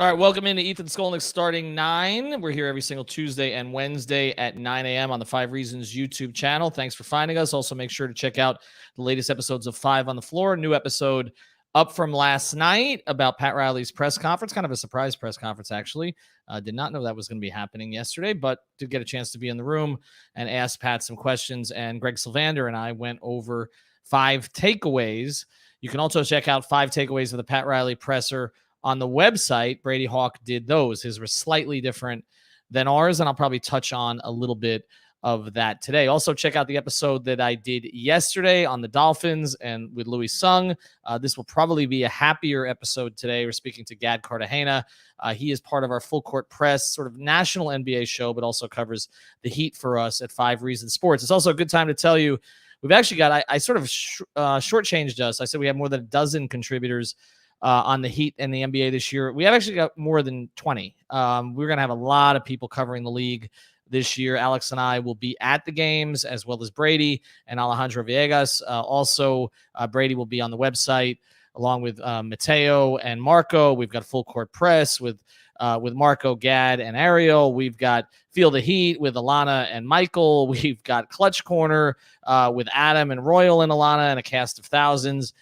All right, welcome into Ethan Skolnick Starting 9. We're here every single Tuesday and Wednesday at 9 a.m. on the 5 Reasons YouTube channel. Thanks for finding us. Also, make sure to check out the latest episodes of 5 on the Floor. New episode up from last night about Pat Riley's press conference. Kind of a surprise press conference, actually. Did not know that was going to be happening yesterday, but did get a chance to be in the room and ask Pat some questions. And Greg Sylvander and I went over 5 takeaways. You can also check out 5 takeaways of the Pat Riley presser on the website. Brady Hawk did those. His were slightly different than ours, and I'll probably touch on a little bit of that today. Also, check out the episode that I did yesterday on the Dolphins and with Louis Sung. This will probably be a happier episode today. We're speaking to Gad Cartagena. He is part of our Full Court Press, sort of national NBA show, but also covers the Heat for us at 5 Reasons Sports. It's also a good time to tell you, we've actually got, I sort of shortchanged us. I said we have more than a dozen contributors on the Heat and the NBA this year. We have actually got more than 20. We're going to have a lot of people covering the league this year. Alex and I will be at the games, as well as Brady and Alejandro Villegas. Also, Brady will be on the website along with Mateo and Marco. We've got Full Court Press with Marco, Gad, and Ariel. We've got Feel the Heat with Alana and Michael. We've got Clutch Corner with Adam and Royal and Alana and a cast of thousands.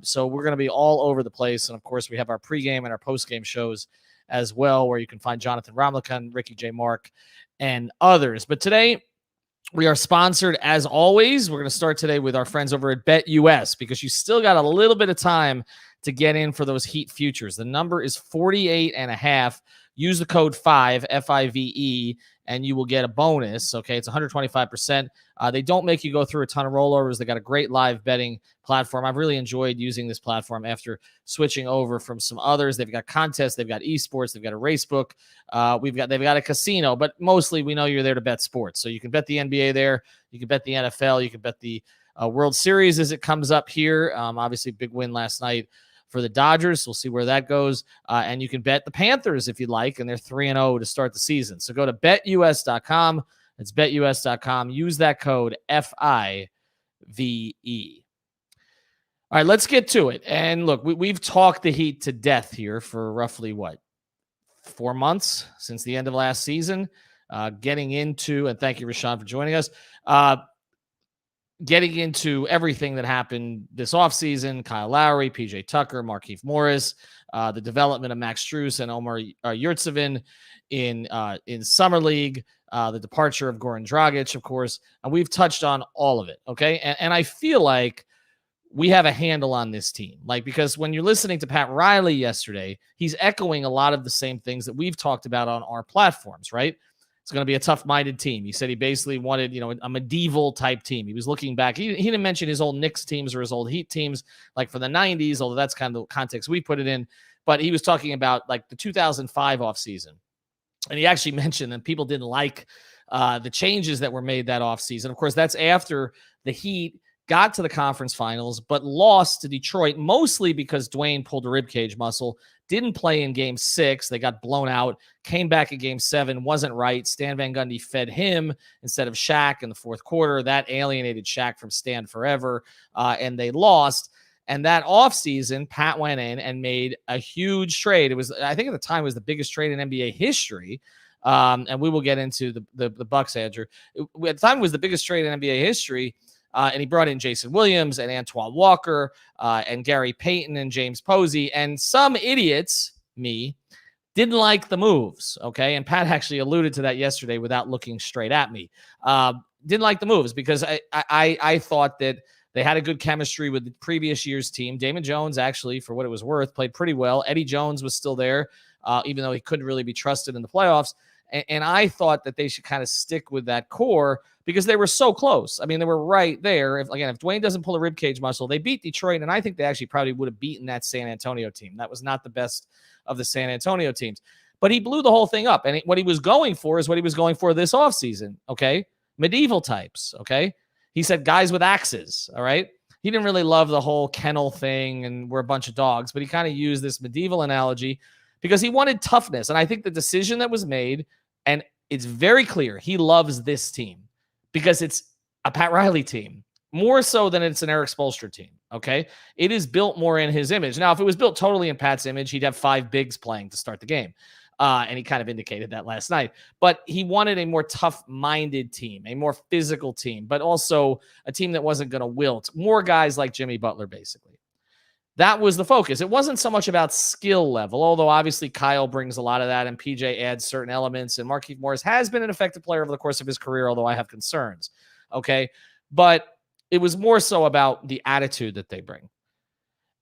So we're going to be all over the place. And, of course, we have our pregame and our postgame shows as well, where you can find Jonathan Ramlakan, Ricky J. Mark, and others. But today we are sponsored, as always. We're going to start today with our friends over at BetUS, because you still got a little bit of time to get in for those Heat futures. The number is 48.5. Use the code 5, F-I-V-E, and you will get a bonus. Okay, it's 125%. They don't make you go through a ton of rollovers. They got a great live betting platform. I've really enjoyed using this platform after switching over from some others. They've got contests, they've got esports, they've got a race book, they've got a casino, but mostly we know you're there to bet sports. So you can bet the NBA there, you can bet the NFL, you can bet the World Series as it comes up here. Obviously, big win last night for the Dodgers. We'll see where that goes. And you can bet the Panthers if you'd like, and they're 3-0 to start the season. So go to betus.com. It's betus.com. Use that code FIVE. All right, let's get to it. And look, we've talked the Heat to death here for roughly 4 months since the end of last season. Getting into, and thank you, Rashawn, for joining us. Getting into everything that happened this offseason, Kyle Lowry, PJ Tucker, Markieff Morris, the development of Max Strus and Omar Yurtseven in Summer League, the departure of Goran Dragic, of course, and we've touched on all of it, okay? And I feel like we have a handle on this team, because when you're listening to Pat Riley yesterday, he's echoing a lot of the same things that we've talked about on our platforms, right? It's going to be a tough-minded team. He said he basically wanted, a medieval type team. He was looking back. He didn't mention his old Knicks teams or his old Heat teams, like for the 90s, although that's kind of the context we put it in. But he was talking about like the 2005 offseason. And he actually mentioned that people didn't like the changes that were made that offseason. Of course, that's after the Heat got to the conference finals, but lost to Detroit, mostly because Dwayne pulled a ribcage muscle, didn't play in Game 6. They got blown out, came back in Game 7, wasn't right. Stan Van Gundy fed him instead of Shaq in the fourth quarter. That alienated Shaq from Stan forever, and they lost. And that offseason, Pat went in and made a huge trade. It was, I think at the time, it was the biggest trade in NBA history. And we will get into the Bucks, Andrew. At the time, it was the biggest trade in NBA history. And he brought in Jason Williams and Antoine Walker and Gary Payton and James Posey. And some idiots, me, didn't like the moves, okay? And Pat actually alluded to that yesterday without looking straight at me. Didn't like the moves because I thought that they had a good chemistry with the previous year's team. Damon Jones, actually, for what it was worth, played pretty well. Eddie Jones was still there, even though he couldn't really be trusted in the playoffs. And I thought that they should kind of stick with that core because they were so close. I mean, they were right there. If Dwayne doesn't pull a ribcage muscle, they beat Detroit, and I think they actually probably would have beaten that San Antonio team. That was not the best of the San Antonio teams. But he blew the whole thing up, and what he was going for is what he was going for this offseason, okay? Medieval types, okay? He said guys with axes, all right? He didn't really love the whole kennel thing and we're a bunch of dogs, but he kind of used this medieval analogy because he wanted toughness. And I think the decision that was made, and it's very clear, he loves this team because it's a Pat Riley team, more so than it's an Eric Spoelstra team, Okay. It is built more in his image. Now, if it was built totally in Pat's image, he'd have 5 bigs playing to start the game. And he kind of indicated that last night. But he wanted a more tough-minded team, a more physical team, but also a team that wasn't going to wilt. More guys like Jimmy Butler, basically. That was the focus. It wasn't so much about skill level, although obviously Kyle brings a lot of that and PJ adds certain elements. And Markieff Morris has been an effective player over the course of his career, although I have concerns. Okay. But it was more so about the attitude that they bring.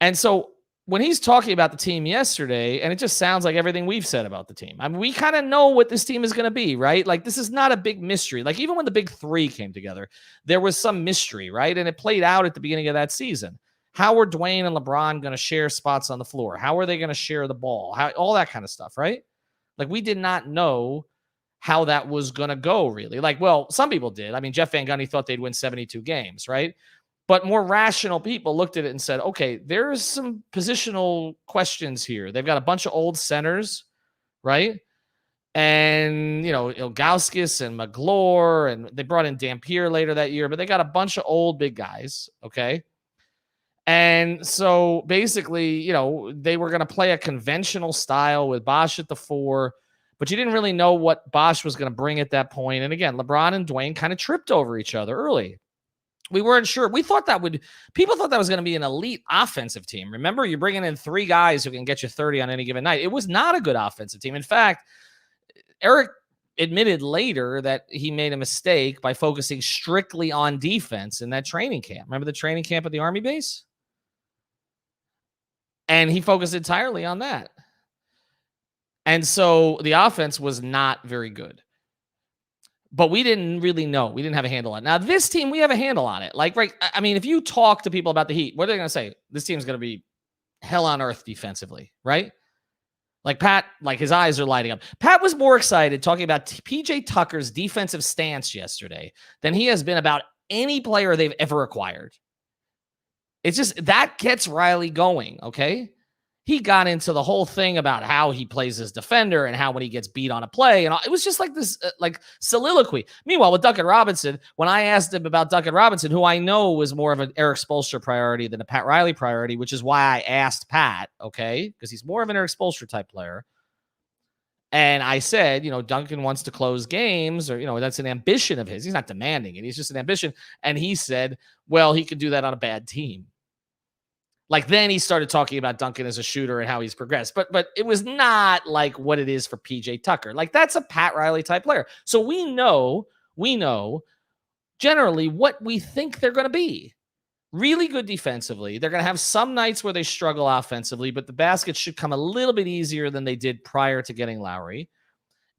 And so when he's talking about the team yesterday, and it just sounds like everything we've said about the team. I mean, we kind of know what this team is going to be, right? Like, this is not a big mystery. Like, even when the big three came together, there was some mystery, right? And it played out at the beginning of that season. How were Dwayne and LeBron going to share spots on the floor? How are they going to share the ball? All that kind of stuff, right? Like, we did not know how that was going to go, really. Like, well, some people did. I mean, Jeff Van Gundy thought they'd win 72 games, right? But more rational people looked at it and said, okay, there's some positional questions here. They've got a bunch of old centers, right? And, Ilgauskas and McGlure, and they brought in Dampier later that year, but they got a bunch of old big guys, okay? And so basically, they were going to play a conventional style with Bosh at the 4, but you didn't really know what Bosh was going to bring at that point. And again, LeBron and Dwayne kind of tripped over each other early. We weren't sure. People thought that was going to be an elite offensive team. Remember, you're bringing in 3 guys who can get you 30 on any given night. It was not a good offensive team. In fact, Eric admitted later that he made a mistake by focusing strictly on defense in that training camp. Remember the training camp at the Army base? And he focused entirely on that. And so the offense was not very good. But we didn't really know. We didn't have a handle on it. Now, this team, we have a handle on it. Like, right, I mean, if you talk to people about the Heat, what are they going to say? This team's going to be hell on earth defensively, right? Like Pat, like his eyes are lighting up. Pat was more excited talking about PJ Tucker's defensive stance yesterday than he has been about any player they've ever acquired. It's just, that gets Riley going, okay? He got into the whole thing about how he plays as defender and how when he gets beat on a play, and it was just like this like soliloquy. Meanwhile, with Duncan Robinson, when I asked him about Duncan Robinson, who I know was more of an Eric Spoelstra priority than a Pat Riley priority, which is why I asked Pat, okay, because he's more of an Eric Spoelstra type player. And I said, Duncan wants to close games, or, that's an ambition of his. He's not demanding it. He's just an ambition. And he said, well, he could do that on a bad team. Like, then he started talking about Duncan as a shooter and how he's progressed. But it was not like what it is for PJ Tucker. Like, that's a Pat Riley type player. So we know generally what we think they're going to be. Really good defensively. They're going to have some nights where they struggle offensively, but the baskets should come a little bit easier than they did prior to getting Lowry.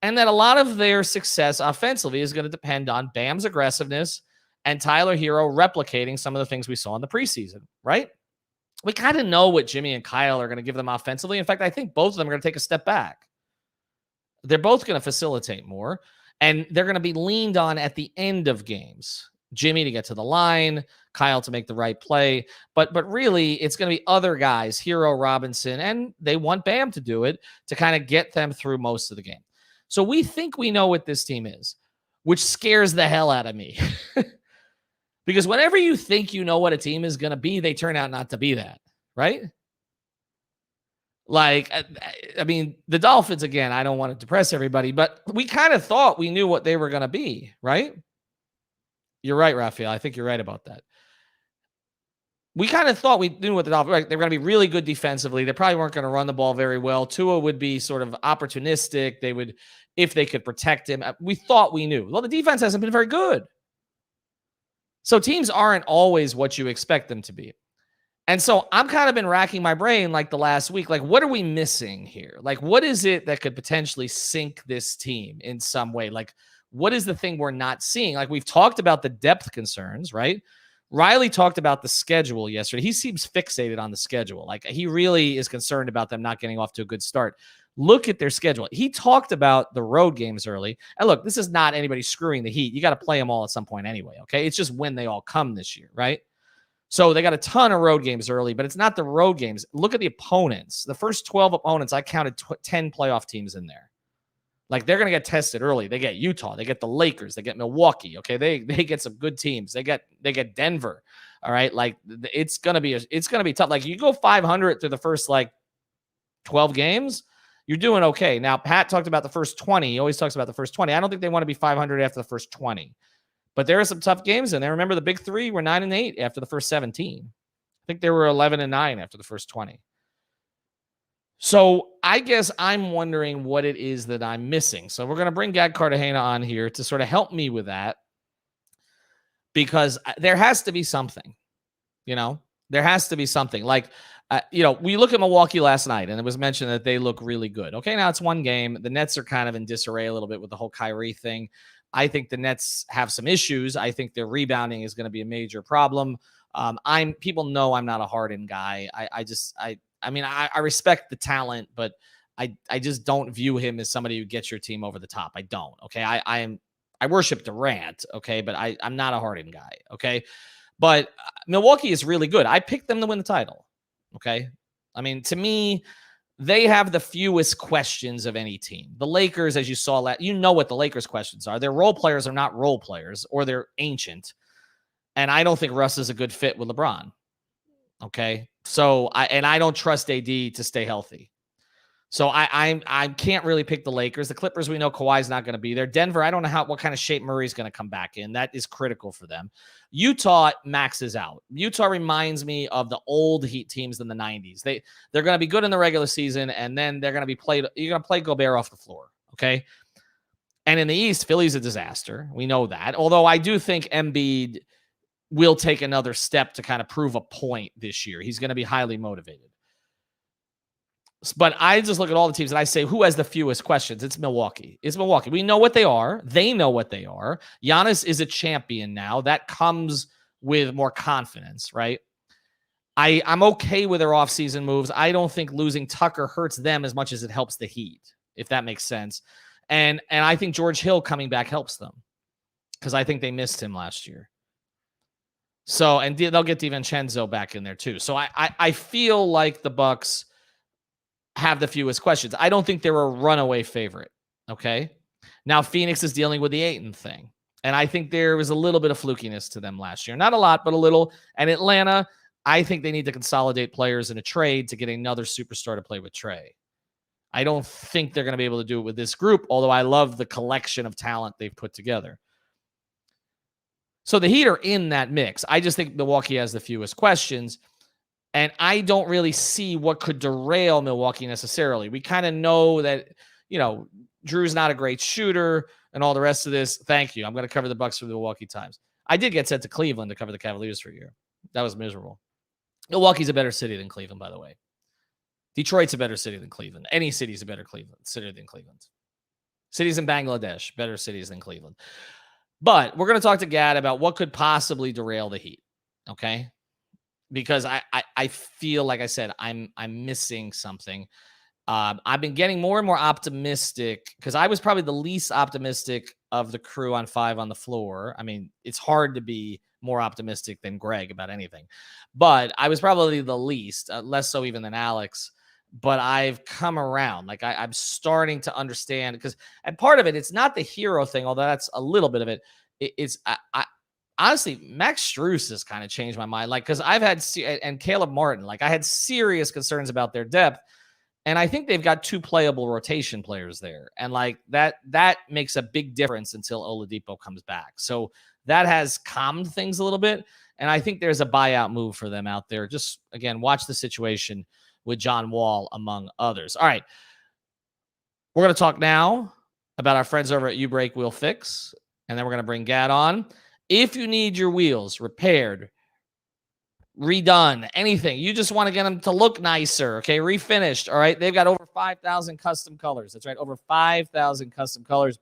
And that a lot of their success offensively is going to depend on Bam's aggressiveness and Tyler Hero replicating some of the things we saw in the preseason, right? We kind of know what Jimmy and Kyle are going to give them offensively. In fact, I think both of them are going to take a step back. They're both going to facilitate more, and they're going to be leaned on at the end of games. Jimmy to get to the line, Kyle to make the right play. But really, it's going to be other guys, Hero, Robinson, and they want Bam to do it to kind of get them through most of the game. So we think we know what this team is, which scares the hell out of me. Because whenever you think you know what a team is going to be, they turn out not to be that, right? Like, I mean, the Dolphins, again, I don't want to depress everybody, but we kind of thought we knew what they were going to be, right? You're right, Raphael. I think you're right about that. We kind of thought we knew what the Dolphins, right? They were going to be really good defensively. They probably weren't going to run the ball very well. Tua would be sort of opportunistic. They would, if they could protect him. We thought we knew. Well, the defense hasn't been very good. So teams aren't always what you expect them to be. And so I'm kind of been racking my brain like the last week. Like, what are we missing here? Like, what is it that could potentially sink this team in some way? Like, what is the thing we're not seeing? Like, we've talked about the depth concerns, right? Riley talked about the schedule yesterday. He seems fixated on the schedule. Like, he really is concerned about them not getting off to a good start. Look at their schedule. He talked about the road games early. And look, this is not anybody screwing the Heat. You got to play them all at some point anyway, okay? It's just when they all come this year, right? So they got a ton of road games early, but it's not the road games. Look at the opponents. The first 12 opponents, I counted 10 playoff teams in there. Like, they're going to get tested early. They get Utah, they get the Lakers, they get Milwaukee. Okay, they get some good teams. They get Denver. All right, like it's going to be tough. Like, you go 500 through the first like 12 games, you're doing okay. Now, Pat talked about the first 20. He always talks about the first 20. I don't think they want to be 500 after the first 20. But there are some tough games in there. Remember, the big three were 9-8 after the first 17. I think they were 11-9 after the first 20. So I guess I'm wondering what it is that I'm missing. So we're going to bring Gad Cartagena on here to sort of help me with that, because there has to be something, there has to be something. Like, we look at Milwaukee last night, and it was mentioned that they look really good. Okay, now it's one game. The Nets are kind of in disarray a little bit with the whole Kyrie thing. I think the Nets have some issues. I think their rebounding is going to be a major problem. People know I'm not a Harden guy. I respect the talent, but I just don't view him as somebody who gets your team over the top. I don't. Okay, I worship Durant. Okay, but I'm not a Harden guy. Okay, but Milwaukee is really good. I picked them to win the title. Okay, I mean, to me, they have the fewest questions of any team. The Lakers, as you saw, what the Lakers' questions are. Their role players are not role players, or they're ancient. And I don't think Russ is a good fit with LeBron. Okay. So I don't trust AD to stay healthy. So I can't really pick the Lakers. The Clippers, we know Kawhi's not going to be there. Denver, I don't know what kind of shape Murray's going to come back in. That is critical for them. Utah maxes out. Utah reminds me of the old Heat teams in the 90s. They're going to be good in the regular season, and then they're going to be played. You're going to play Gobert off the floor. Okay. And in the East, Philly's a disaster. We know that. Although I do think Embiid will take another step to kind of prove a point this year. He's going to be highly motivated. But I just look at all the teams and I say, who has the fewest questions? It's Milwaukee. We know what they are. They know what they are. Giannis is a champion now. That comes with more confidence, right? I'm okay with their offseason moves. I don't think losing Tucker hurts them as much as it helps the Heat, if that makes sense. And I think George Hill coming back helps them, because I think they missed him last year. So, and they'll get DiVincenzo back in there too. So I feel like the Bucks have the fewest questions. I don't think they're a runaway favorite. Okay. Now Phoenix is dealing with the Ayton thing. And I think there was a little bit of flukiness to them last year. Not a lot, but a little. And Atlanta, I think they need to consolidate players in a trade to get another superstar to play with Trae. I don't think they're going to be able to do it with this group, although I love the collection of talent they've put together. So the Heat are in that mix. I just think Milwaukee has the fewest questions. And I don't really see what could derail Milwaukee necessarily. We kind of know that, Drew's not a great shooter and all the rest of this. Thank you. I'm going to cover the Bucks for the Milwaukee Times. I did get sent to Cleveland to cover the Cavaliers for a year. That was miserable. Milwaukee's a better city than Cleveland, by the way. Detroit's a better city than Cleveland. Any city's a better city than Cleveland. Cities in Bangladesh, better cities than Cleveland. But we're going to talk to Gad about what could possibly derail the Heat. Okay. Because I feel, like I said, I'm missing something. I've been getting more and more optimistic, because I was probably the least optimistic of the crew on 5 on the floor. I mean, it's hard to be more optimistic than Greg about anything, but I was probably the least, less so even than Alex. But I've come around. Like I'm starting to understand, and part of it, it's not the hero thing, although that's a little bit of it. It's honestly, Max Strus has kind of changed my mind. Like, because I've had, and Caleb Martin, like I had serious concerns about their depth. And I think they've got 2 playable rotation players there. And like that makes a big difference until Oladipo comes back. So that has calmed things a little bit. And I think there's a buyout move for them out there. Just, again, watch the situation with John Wall, among others. All right. We're going to talk now about our friends over at You Brake Wheel Fix. And then we're going to bring Gad on. If you need your wheels repaired, redone, anything, you just want to get them to look nicer, okay, refinished, all right, they've got over 5,000 custom colors. That's right, over 5,000 custom colors.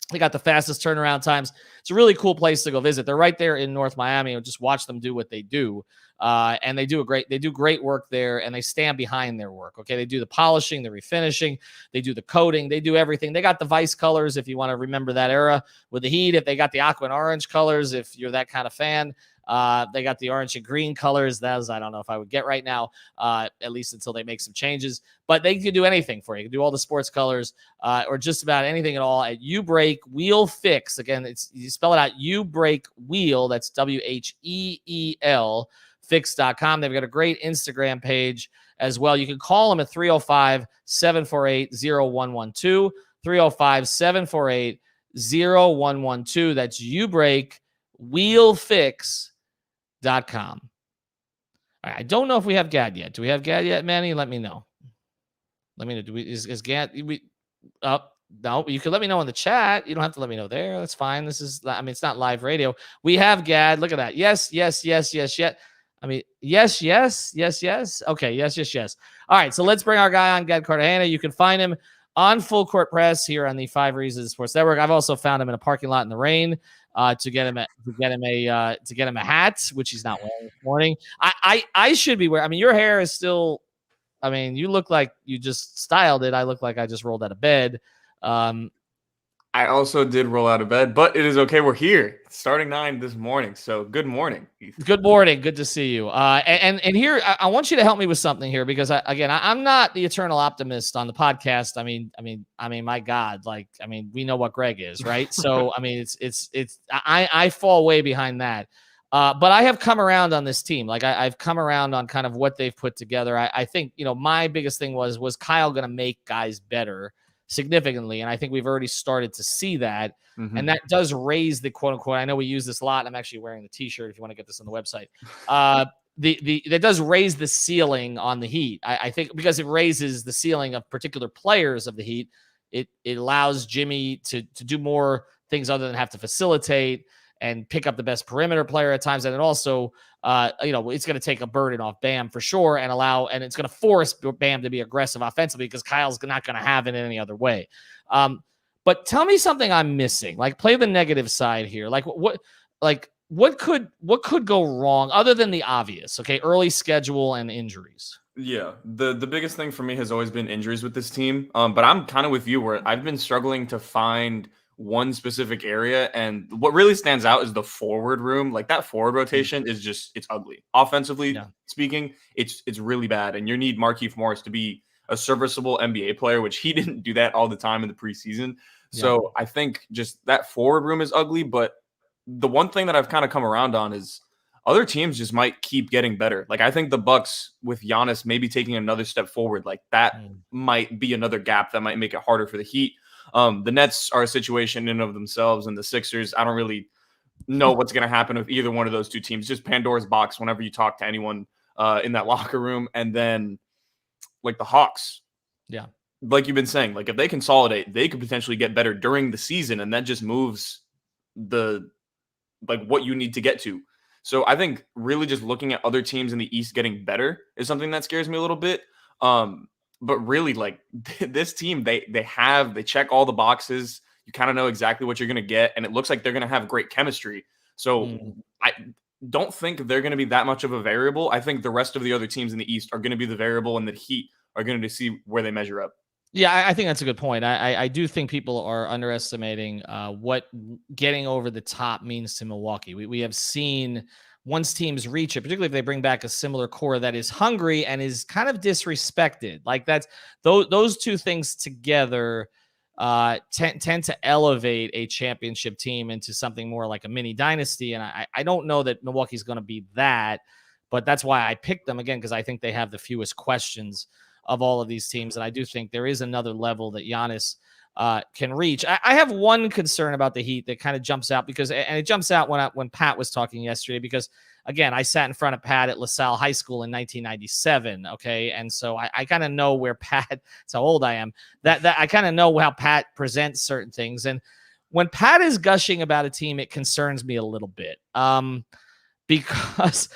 They got the fastest turnaround times. It's a really cool place to go visit. They're right there in North Miami. Just watch them do what they do. And they do great work there, and they stand behind their work. Okay. They do the polishing, the refinishing, they do the coating, they do everything. They got the Vice colors, if you want to remember that era with the Heat, if they got the aqua and orange colors, if you're that kind of fan. They got the orange and green colors. Those I don't know if I would get right now, at least until they make some changes. But they can do anything for you. You can do all the sports colors or just about anything at all at You Break Wheel Fix. Again, it's you spell it out, You Break Wheel. That's WHEEL fix.com. They've got a great Instagram page as well. You can call them at 305-748-0112. 305-748-0112. That's You Break Wheel Fix.com. All right, I don't know if we have Gad yet. Do we have Gad yet, Manny? Let me know. Let me know. Is Gad? No, you can let me know in the chat. You don't have to let me know there. That's fine. It's not live radio. We have Gad. Look at that. Yes. Okay, yes. All right, so let's bring our guy on, Gad Cartagena. You can find him on Full Court Press here on the 5 Reasons Sports Network. I've also found him in a parking lot in the rain to get him a hat, which he's not wearing this morning. I should be wearing. I mean, your hair is still. I mean, you look like you just styled it. I look like I just rolled out of bed. I also did roll out of bed, but it is okay. We're here starting 9 this morning. So good morning. Good morning. Good to see you. And here, I want you to help me with something here because I'm not the eternal optimist on the podcast. I mean, my God, we know what Greg is, right? So, I fall way behind that. But I have come around on this team. I've come around on kind of what they've put together. I think, my biggest thing was Kyle going to make guys better significantly, and I think we've already started to see that. And that does raise the quote unquote. I know we use this a lot. I'm actually wearing the T-shirt. If you want to get this on the website, that does raise the ceiling on the Heat. I think because it raises the ceiling of particular players of the Heat. It allows Jimmy to do more things other than have to facilitate and pick up the best perimeter player at times, and it also, it's going to take a burden off Bam for sure, and it's going to force Bam to be aggressive offensively because Kyle's not going to have it any other way. But tell me something I'm missing. Play the negative side here. What could go wrong other than the obvious? Okay, early schedule and injuries. Yeah, the biggest thing for me has always been injuries with this team. But I'm kind of with you where I've been struggling to find one specific area, and what really stands out is the forward room. That forward rotation is it's ugly. Offensively speaking, it's really bad, and you need Markieff Morris to be a serviceable NBA player, which he didn't do that all the time in the preseason. So I think just that forward room is ugly, but the one thing that I've kind of come around on is other teams just might keep getting better. I think the Bucks with Giannis maybe taking another step forward, that might be another gap that might make it harder for the Heat. The Nets are a situation in and of themselves, and the Sixers, I don't really know what's going to happen with either one of those two teams. Just Pandora's box whenever you talk to anyone in that locker room. And then the Hawks. Yeah. Like you've been saying, if they consolidate, they could potentially get better during the season, and that just moves what you need to get to. So I think really just looking at other teams in the East getting better is something that scares me a little bit. But really, this team, they check all the boxes. You kind of know exactly what you're going to get, and it looks like they're going to have great chemistry. So I don't think they're going to be that much of a variable. I think the rest of the other teams in the East are going to be the variable, and the Heat are going to see where they measure up. Yeah, I think that's a good point. I do think people are underestimating what getting over the top means to Milwaukee. We have seen once teams reach it, particularly if they bring back a similar core that is hungry and is kind of disrespected. That's those two things together tend to elevate a championship team into something more like a mini dynasty. And I don't know that Milwaukee's going to be that, but that's why I picked them again, because I think they have the fewest questions of all of these teams. And I do think there is another level that Giannis can reach. I have one concern about the Heat that kind of jumps out and it jumps out when Pat was talking yesterday, because again, I sat in front of Pat at LaSalle High School in 1997. Okay. And so I kind of know where Pat, that's how old I am, that I kind of know how Pat presents certain things. And when Pat is gushing about a team, it concerns me a little bit. Because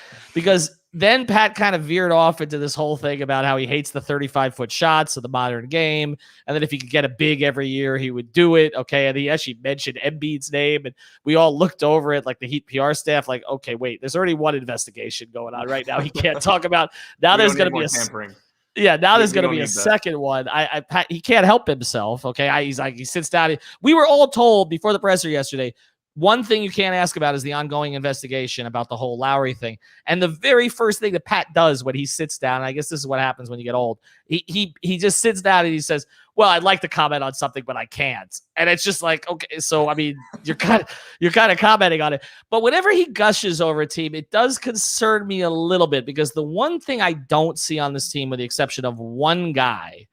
then Pat kind of veered off into this whole thing about how he hates the 35-foot shots of the modern game, and that if he could get a big every year, he would do it. Okay, and he actually mentioned Embiid's name, and we all looked over it, the Heat PR staff, okay, wait, there's already one investigation going on right now. He can't talk about. Now there's going to be tampering. Yeah, now there's going to be a second one. Pat, he can't help himself. Okay, he sits down. We were all told before the presser yesterday, one thing you can't ask about is the ongoing investigation about the whole Lowry thing. And the very first thing that Pat does when he sits down, and I guess this is what happens when you get old, he just sits down and he says, well, I'd like to comment on something, but I can't. And it's just like, okay, so I mean, you're kind of commenting on it. But whenever he gushes over a team, it does concern me a little bit, because the one thing I don't see on this team, with the exception of one guy,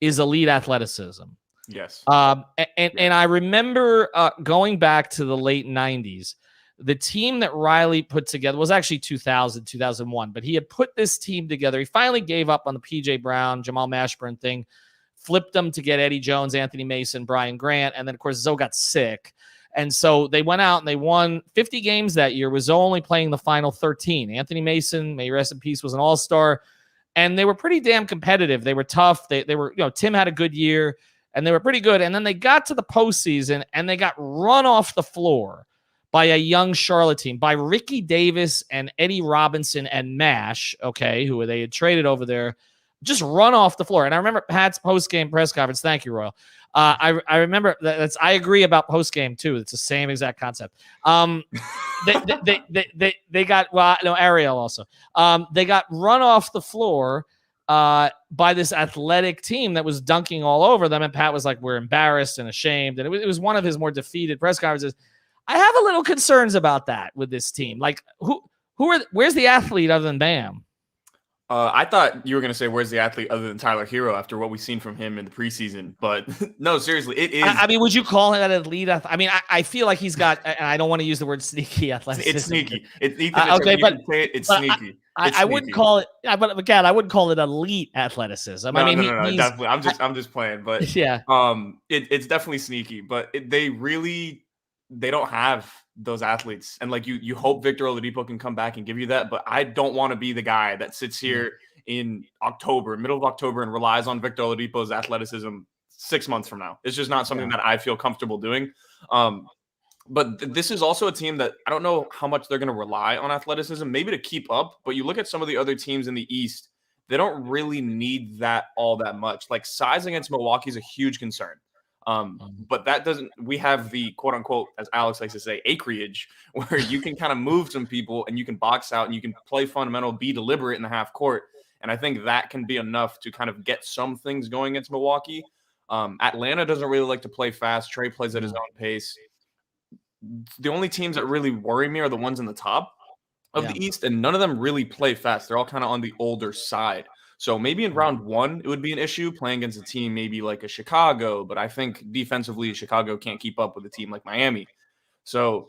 is elite athleticism. Yes. And I remember going back to the late 90s, the team that Riley put together was actually 2000, 2001, but he had put this team together. He finally gave up on the PJ Brown, Jamal Mashburn thing, flipped them to get Eddie Jones, Anthony Mason, Brian Grant. And then, of course, Zoe got sick. And so they went out and they won 50 games that year, with Zoe only playing the final 13. Anthony Mason, may he rest in peace, was an all-star. And they were pretty damn competitive. They were tough. They were, Tim had a good year, and they were pretty good. And then they got to the postseason, and they got run off the floor by a young Charlotte team, by Ricky Davis and Eddie Robinson and Mash, okay, who they had traded over there, just run off the floor. And I remember Pat's post-game press conference. Thank you, Royal. I remember I agree about post-game too. It's the same exact concept. They got, well, no, Ariel also. They got run off the floor by this athletic team that was dunking all over them. And Pat was like, we're embarrassed and ashamed. And it was one of his more defeated press conferences. I have a little concerns about that with this team. Like, where's the athlete other than Bam? I thought you were going to say, where's the athlete other than Tyler Hero after what we've seen from him in the preseason? But no, seriously, it is. I mean, would you call him an elite? I mean, I feel like he's got, and I don't want to use the word sneaky athleticism. It's sneaky. Okay, but it's sneaky. I wouldn't call it, but again, I wouldn't call it elite athleticism. No, I mean, no, definitely. I'm just playing, but yeah, it's definitely sneaky. But they don't have those athletes, and like you hope Victor Oladipo can come back and give you that. But I don't want to be the guy that sits here in middle of October, and relies on Victor Oladipo's athleticism 6 months from now. It's just not something that I feel comfortable doing. But this is also a team that I don't know how much they're going to rely on athleticism, maybe to keep up. But you look at some of the other teams in the East, they don't really need that all that much. Like, size against Milwaukee is a huge concern. But that doesn't, we have the quote unquote, as Alex likes to say, acreage, where you can kind of move some people and you can box out and you can play fundamental, be deliberate in the half court. And I think that can be enough to kind of get some things going against Milwaukee. Atlanta doesn't really like to play fast. Trey plays at his own pace. The only teams that really worry me are the ones in the top of the East, and none of them really play fast. They're all kind of on the older side. So maybe in round one, it would be an issue playing against a team maybe like a Chicago, but I think defensively, Chicago can't keep up with a team like Miami. So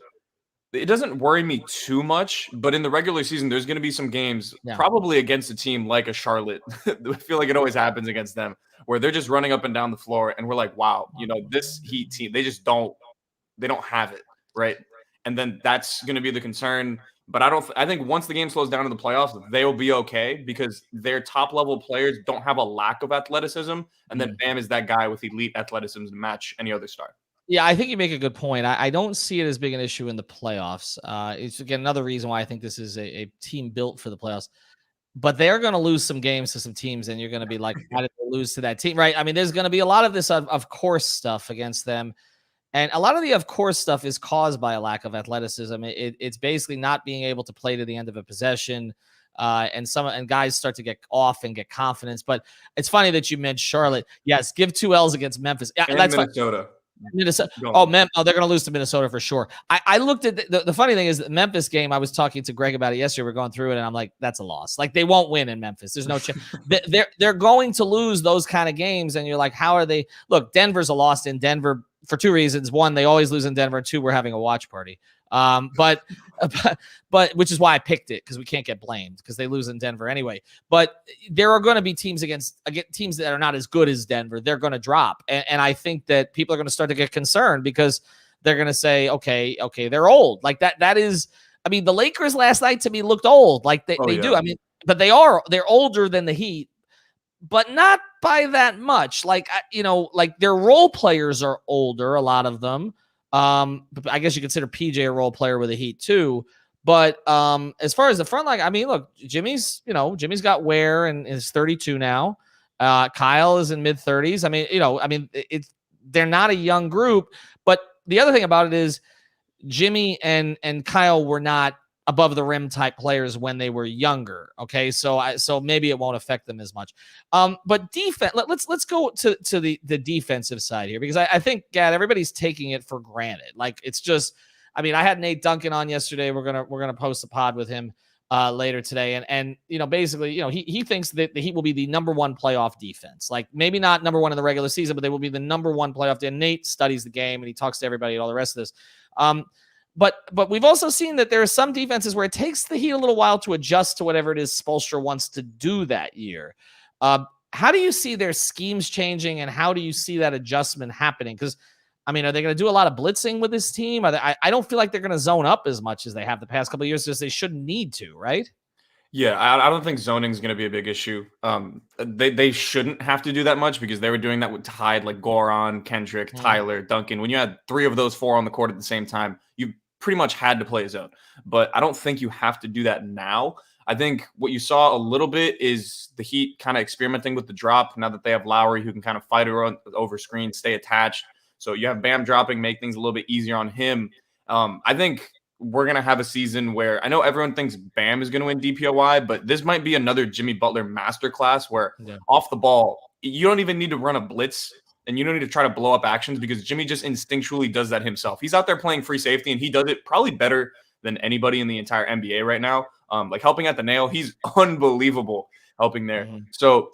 it doesn't worry me too much, but in the regular season, there's going to be some games probably against a team like a Charlotte. I feel like it always happens against them, where they're just running up and down the floor, and we're like, wow, this Heat team, they don't have it, right? And then that's going to be the concern. But I think once the game slows down in the playoffs, they will be okay, because their top level players don't have a lack of athleticism. And then Bam is that guy with elite athleticism to match any other star. Yeah, I think you make a good point. I don't see it as big an issue in the playoffs. It's, again, another reason why I think this is a team built for the playoffs. But they're going to lose some games to some teams, and you're going to be like, how did they lose to that team, right? I mean, there's going to be a lot of this of course stuff against them. And a lot of the of course stuff is caused by a lack of athleticism. It's basically not being able to play to the end of a possession. And guys start to get off and get confidence. But it's funny that you mentioned Charlotte. Yes, give 2 L's against Memphis. And that's Minnesota. Minnesota. Oh, they're going to lose to Minnesota for sure. I looked at the funny thing is the Memphis game. I was talking to Greg about it yesterday. We're going through it, and I'm like, that's a loss. Like, they won't win in Memphis. There's no chance. They're going to lose those kind of games, and you're like, how are they? Look, Denver's a loss in Denver for 2 reasons. One, they always lose in Denver. 2, we're having a watch party. But which is why I picked it, because we can't get blamed because they lose in Denver anyway. But there are going to be teams against teams that are not as good as Denver. They're going to drop, and I think that people are going to start to get concerned, because they're going to say, okay, they're old. Like that is, I mean, the Lakers last night to me looked old. Like they do. I mean, but they're older than the Heat, but not by that much. Like, like their role players are older, a lot of them. But I guess you consider PJ a role player with the Heat too. But as far as the front line, I mean, look, Jimmy's got Ware and is 32 now. Kyle is in mid 30s. I mean, they're not a young group. But the other thing about it is Jimmy and Kyle were not above the rim type players when they were younger. Okay, so maybe it won't affect them as much. But defense. Let's go to the defensive side here, because I think, Gad, everybody's taking it for granted. Like, it's just, I mean, I had Nate Duncan on yesterday. We're gonna post a pod with him later today, and basically, he thinks that the Heat will be the number one playoff defense. Like, maybe not number one in the regular season, but they will be the number one playoff. And Nate studies the game and he talks to everybody and all the rest of this. But we've also seen that there are some defenses where it takes the Heat a little while to adjust to whatever it is Spoelstra wants to do that year. How do you see their schemes changing, and how do you see that adjustment happening? Because, I mean, are they going to do a lot of blitzing with this team? I don't feel like they're going to zone up as much as they have the past couple of years, because they shouldn't need to, right? Yeah, I don't think zoning is going to be a big issue. They shouldn't have to do that much, because they were doing that with Hyde, like Goran, Kendrick, Tyler, Duncan. When you had 3 of those 4 on the court at the same time, you pretty much had to play a zone. But I don't think you have to do that now. I think what you saw a little bit is the Heat kind of experimenting with the drop now that they have Lowry, who can kind of fight over screen, stay attached. So you have Bam dropping, make things a little bit easier on him. I think we're going to have a season where, I know everyone thinks Bam is going to win DPOY, but this might be another Jimmy Butler masterclass where off the ball, you don't even need to run a blitz and you don't need to try to blow up actions, because Jimmy just instinctually does that himself. He's out there playing free safety, and he does it probably better than anybody in the entire NBA right now. Like, helping at the nail, he's unbelievable helping there. So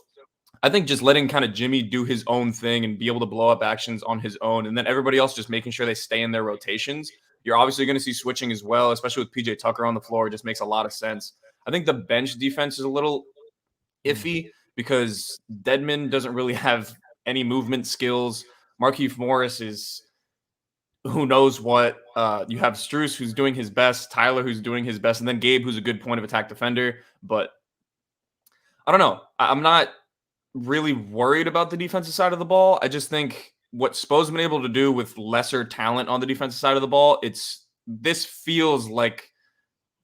I think just letting kind of Jimmy do his own thing and be able to blow up actions on his own, and then everybody else just making sure they stay in their rotations. You're obviously going to see switching as well, especially with PJ Tucker on the floor. It just makes a lot of sense. I think the bench defense is a little iffy, because Dedmon doesn't really have any movement skills. Markieff Morris is who knows what. You have Strus, who's doing his best, Tyler, who's doing his best, and then Gabe, who's a good point of attack defender. But I don't know. I'm not really worried about the defensive side of the ball. I just think what Spo's been able to do with lesser talent on the defensive side of the ball, this feels like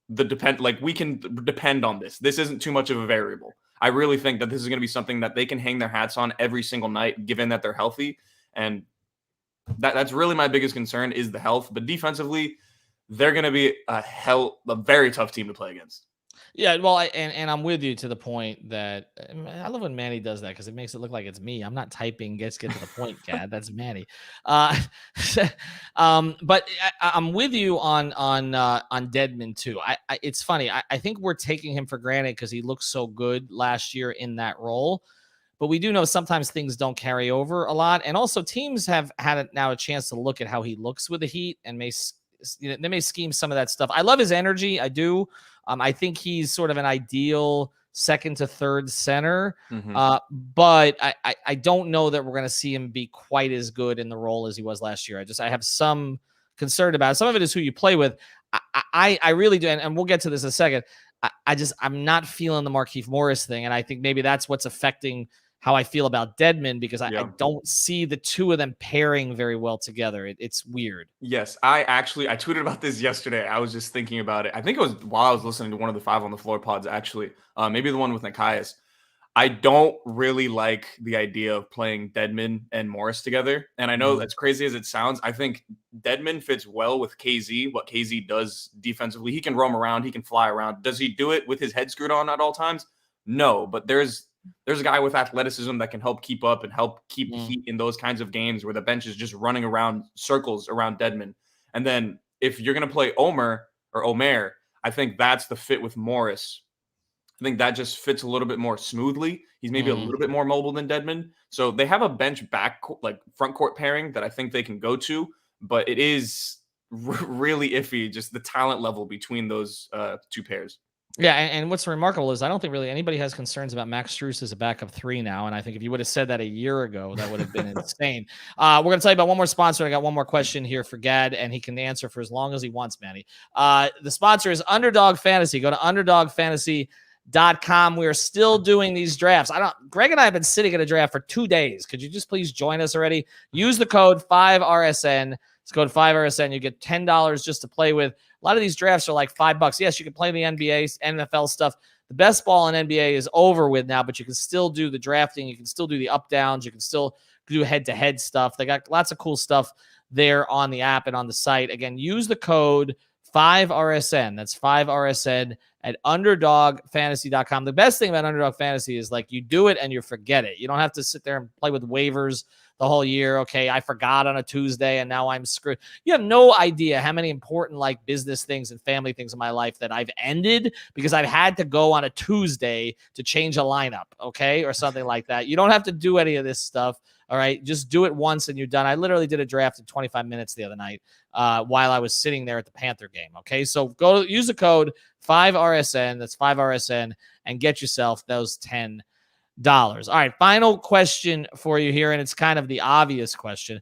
we can depend on this. This isn't too much of a variable. I really think that this is going to be something that they can hang their hats on every single night, given that they're healthy. And that's really my biggest concern, is the health. But defensively, they're going to be a very tough team to play against. Yeah, well, and I'm with you to the point that I love when Manny does that, because it makes it look like it's me. I'm not typing. Get to the point, Gad. That's Manny. But I'm with you on Dedmon too. It's funny. I think we're taking him for granted because he looked so good last year in that role. But we do know sometimes things don't carry over a lot, and also teams have had now a chance to look at how he looks with the Heat, and they may scheme some of that stuff. I love his energy. I do. I think he's sort of an ideal second to third center, but I don't know that we're going to see him be quite as good in the role as he was last year. I have some concern about it. Some of it is who you play with. I really do, and we'll get to this in a second. I'm not feeling the Markieff Morris thing, and I think maybe that's what's affecting how I feel about Dedmon, because I don't see the two of them pairing very well together. It's weird. Yes, I tweeted about this yesterday. I was just thinking about it. I think it was while I was listening to one of the 5 on the Floor pods, actually. Maybe the one with Nikias. I don't really like the idea of playing Dedmon and Morris together. And I know as crazy as it sounds, I think Dedmon fits well with KZ, what KZ does defensively. He can roam around. He can fly around. Does he do it with his head screwed on at all times? No, but there's a guy with athleticism that can help keep up and help keep the Heat in those kinds of games where the bench is just running around circles around Dedmon. And then if you're going to play Omer, I think that's the fit with Morris. I think that just fits a little bit more smoothly. He's maybe a little bit more mobile than Dedmon. So they have a bench front court pairing that I think they can go to, but it is really iffy, just the talent level between those 2 pairs. Yeah, and what's remarkable is I don't think really anybody has concerns about Max Strus as a backup 3 now, and I think if you would have said that a year ago, that would have been insane. We're going to tell you about one more sponsor. I got one more question here for Gad, and he can answer for as long as he wants, Manny. The sponsor is Underdog Fantasy. Go to underdogfantasy.com. We are still doing these drafts. Greg and I have been sitting at a draft for 2 days. Could you just please join us already? Use the code 5RSN. It's code 5RSN. You get $10 just to play with. A lot of these drafts are like $5. Yes, you can play the NBA, NFL stuff. The best ball in NBA is over with now, but you can still do the drafting. You can still do the up downs. You can still do head-to-head stuff. They got lots of cool stuff there on the app and on the site. Again, use the code 5RSN. That's 5RSN at underdogfantasy.com. The best thing about Underdog Fantasy is like you do it and you forget it. You don't have to sit there and play with waivers the whole year. Okay, I forgot on a Tuesday and now I'm screwed. You have no idea how many important like business things and family things in my life that I've ended because I've had to go on a Tuesday to change a lineup, okay, or something like that. You don't have to do any of this stuff. All right, just do it once and you're done. I literally did a draft in 25 minutes the other night while I was sitting there at the Panther game. Okay, so go use the code 5RSN. That's 5RSN and get yourself those $10. All right, final question for you here, and it's kind of the obvious question.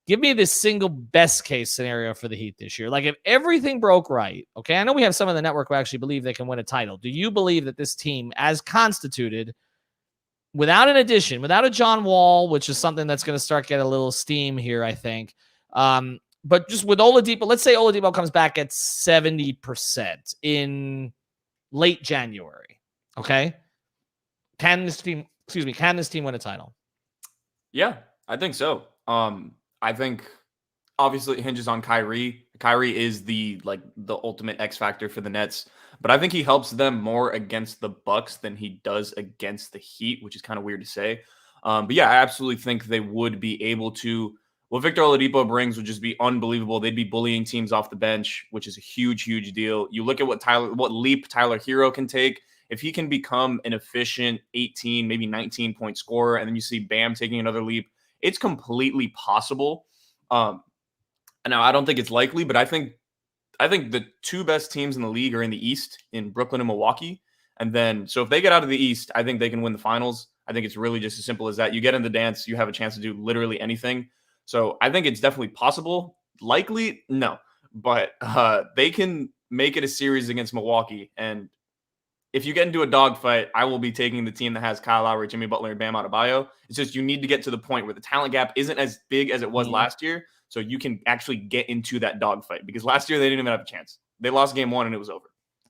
Give me the single best case scenario for the Heat this year. Like if everything broke right, okay, I know we have some of the network who actually believe they can win a title. Do you believe that this team, as constituted, without an addition, without a John Wall, which is something that's going to start getting a little steam here, I think, but just with Oladipo, let's say Oladipo comes back at 70% in late January, okay? Can this team win a title? Yeah, I think so. I think obviously it hinges on Kyrie. Kyrie is the ultimate X factor for the Nets, but I think he helps them more against the Bucks than he does against the Heat, which is kind of weird to say. But yeah, I absolutely think they would be able to. What Victor Oladipo brings would just be unbelievable. They'd be bullying teams off the bench, which is a huge, huge deal. You look at what leap Tyler Hero can take. If he can become an efficient 18, maybe 19-point scorer, and then you see Bam taking another leap, it's completely possible. Now, I don't think it's likely, but I think the two best teams in the league are in the East, in Brooklyn and Milwaukee. And then, so if they get out of the East, I think they can win the finals. I think it's really just as simple as that. You get in the dance, you have a chance to do literally anything. So I think it's definitely possible. Likely, no. But they can make it a series against Milwaukee. And if you get into a dogfight, I will be taking the team that has Kyle Lowry, Jimmy Butler, and Bam Adebayo. It's just you need to get to the point where the talent gap isn't as big as it was last year, so you can actually get into that dogfight. Because last year they didn't even have a chance. They lost game one and it was over.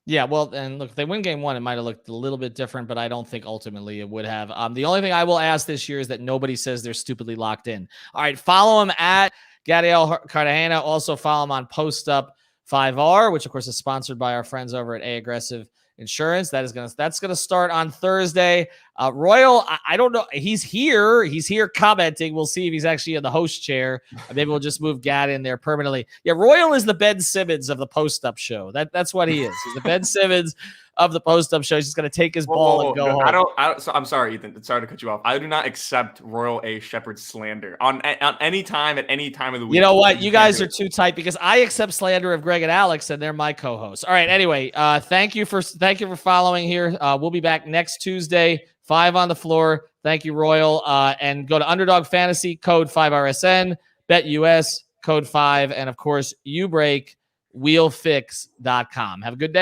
Yeah, well, and look, if they win game one, it might have looked a little bit different, but I don't think ultimately it would have. The only thing I will ask this year is that nobody says they're stupidly locked in. All right, follow him at Gadiel Cartagena. Also follow him on Post Up 5R, which of course is sponsored by our friends over at A Aggressive Insurance. That's gonna start on Thursday. Royal, I don't know. He's here commenting. We'll see if he's actually in the host chair. Maybe we'll just move Gad in there permanently. Yeah, Royal is the Ben Simmons of the Post Up Show. That's what he is. He's the Ben Simmons of the Post Up Show. He's just gonna take his ball and go home. I don't. So I'm sorry, Ethan. Sorry to cut you off. I do not accept Royal A. Shepard slander on any time at any time of the week. You know what? You guys are too tight because I accept slander of Greg and Alex, and they're my co-hosts. All right. Anyway, thank you for following here. We'll be back next Tuesday. 5 on the floor. Thank you, Royal. And go to Underdog Fantasy, code 5RSN, BetUS, code 5, and of course, UBreak, wheelfix.com. Have a good day.